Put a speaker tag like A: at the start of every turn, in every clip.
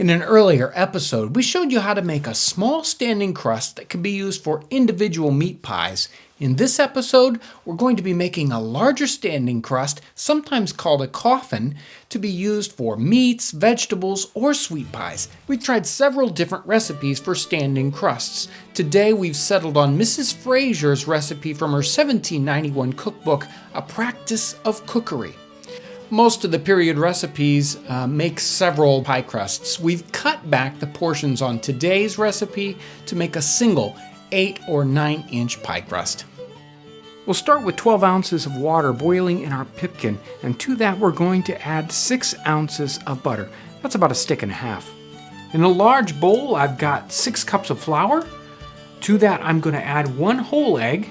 A: In an earlier episode, we showed you how to make a small standing crust that can be used for individual meat pies. In this episode, we're going to be making a larger standing crust, sometimes called a coffin, to be used for meats, vegetables, or sweet pies. We've tried several different recipes for standing crusts. Today, we've settled on Mrs. Fraser's recipe from her 1791 cookbook, A Practice of Cookery. Most of the period recipes make several pie crusts. We've cut back the portions on today's recipe to make a single 8 or 9 inch pie crust. We'll start with 12 ounces of water boiling in our pipkin, and to that we're going to add 6 ounces of butter. That's about a stick and a half. In a large bowl, I've got 6 cups of flour. To that I'm going to add 1 whole egg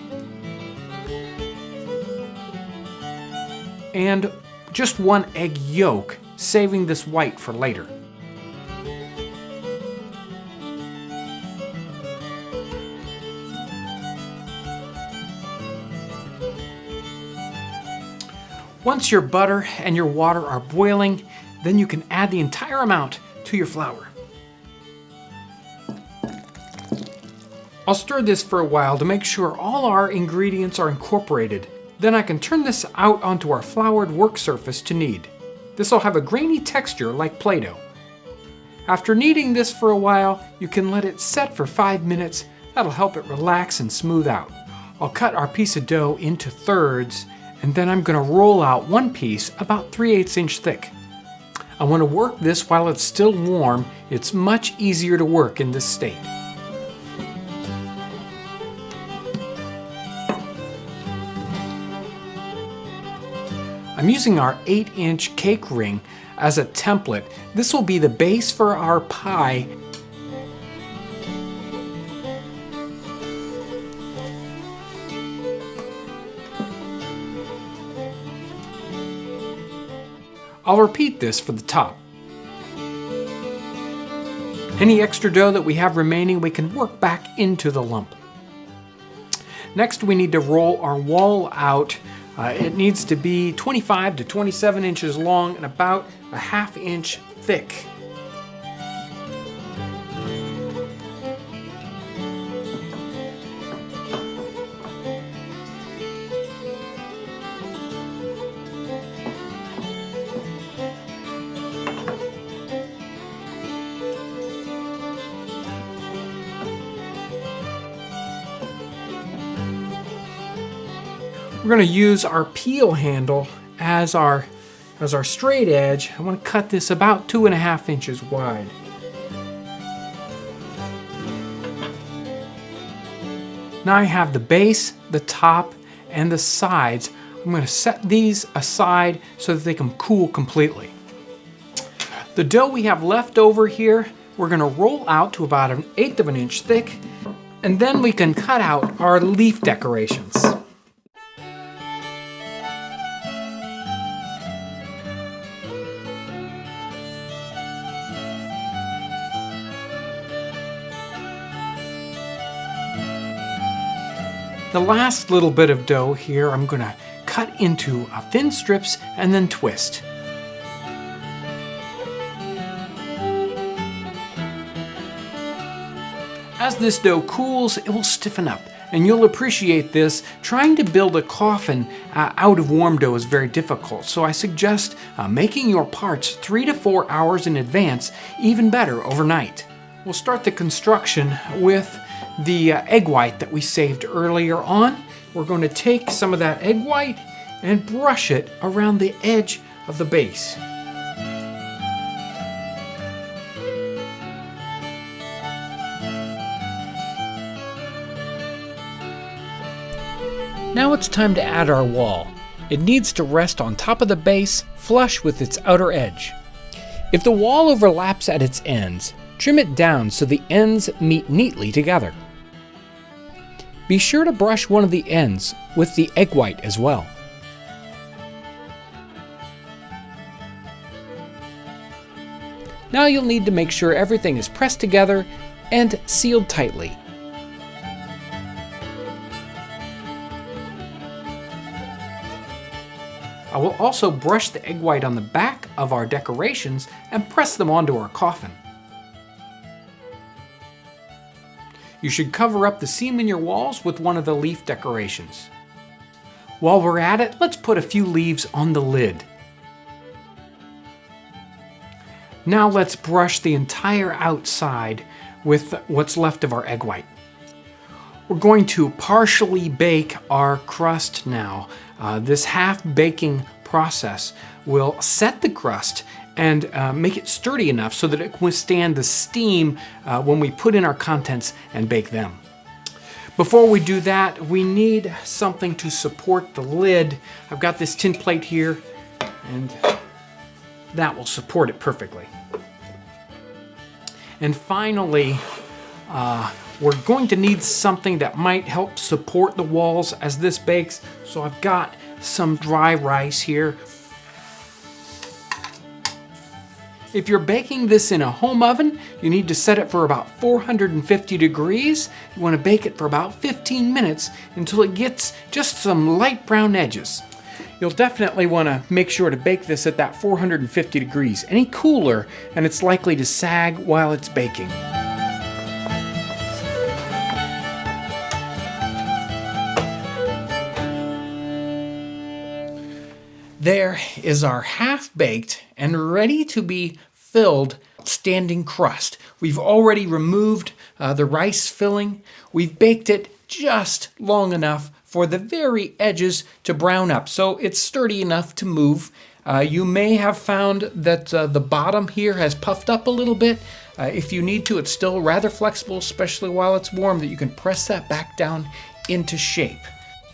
A: and just 1 egg yolk, saving this white for later. Once your butter and your water are boiling, then you can add the entire amount to your flour. I'll stir this for a while to make sure all our ingredients are incorporated. Then I can turn this out onto our floured work surface to knead. This will have a grainy texture like Play-Doh. After kneading this for a while, you can let it set for 5 minutes. That'll help it relax and smooth out. I'll cut our piece of dough into thirds, and then I'm going to roll out one piece about 3/8 inch thick. I want to work this while it's still warm. It's much easier to work in this state. I'm using our 8-inch cake ring as a template. This will be the base for our pie. I'll repeat this for the top. Any extra dough that we have remaining, we can work back into the lump. Next, we need to roll our wall out. It needs to be 25 to 27 inches long and about a 1/2 inch thick. We're going to use our peel handle as our straight edge. I want to cut this about 2.5 inches wide. Now I have the base, the top, and the sides. I'm going to set these aside so that they can cool completely. The dough we have left over here, we're going to roll out to about 1/8 of an inch thick, and then we can cut out our leaf decorations. The last little bit of dough here, I'm going to cut into thin strips and then twist. As this dough cools, it will stiffen up, and you'll appreciate this. Trying to build a coffin out of warm dough is very difficult, so I suggest making your parts 3 to 4 hours in advance, even better overnight. We'll start the construction with the egg white that we saved earlier on. We're going to take some of that egg white and brush it around the edge of the base. Now it's time to add our wall. It needs to rest on top of the base, flush with its outer edge. If the wall overlaps at its ends, trim it down so the ends meet neatly together. Be sure to brush one of the ends with the egg white as well. Now you'll need to make sure everything is pressed together and sealed tightly. I will also brush the egg white on the back of our decorations and press them onto our coffin. You should cover up the seam in your walls with one of the leaf decorations. While we're at it, let's put a few leaves on the lid. Now let's brush the entire outside with what's left of our egg white. We're going to partially bake our crust now. This half baking process will set the crust and make it sturdy enough so that it can withstand the steam when we put in our contents and bake them. Before we do that, we need something to support the lid. I've got this tin plate here, and that will support it perfectly. And finally, we're going to need something that might help support the walls as this bakes. So I've got some dry rice here. If you're baking this in a home oven, you need to set it for about 450 degrees. You want to bake it for about 15 minutes until it gets just some light brown edges. You'll definitely want to make sure to bake this at that 450 degrees. Any cooler, and it's likely to sag while it's baking. There is our half-baked and ready to be filled standing crust. We've already removed the rice filling. We've baked it just long enough for the very edges to brown up, so it's sturdy enough to move. You may have found that the bottom here has puffed up a little bit. If you need to, it's still rather flexible, especially while it's warm, that you can press that back down into shape.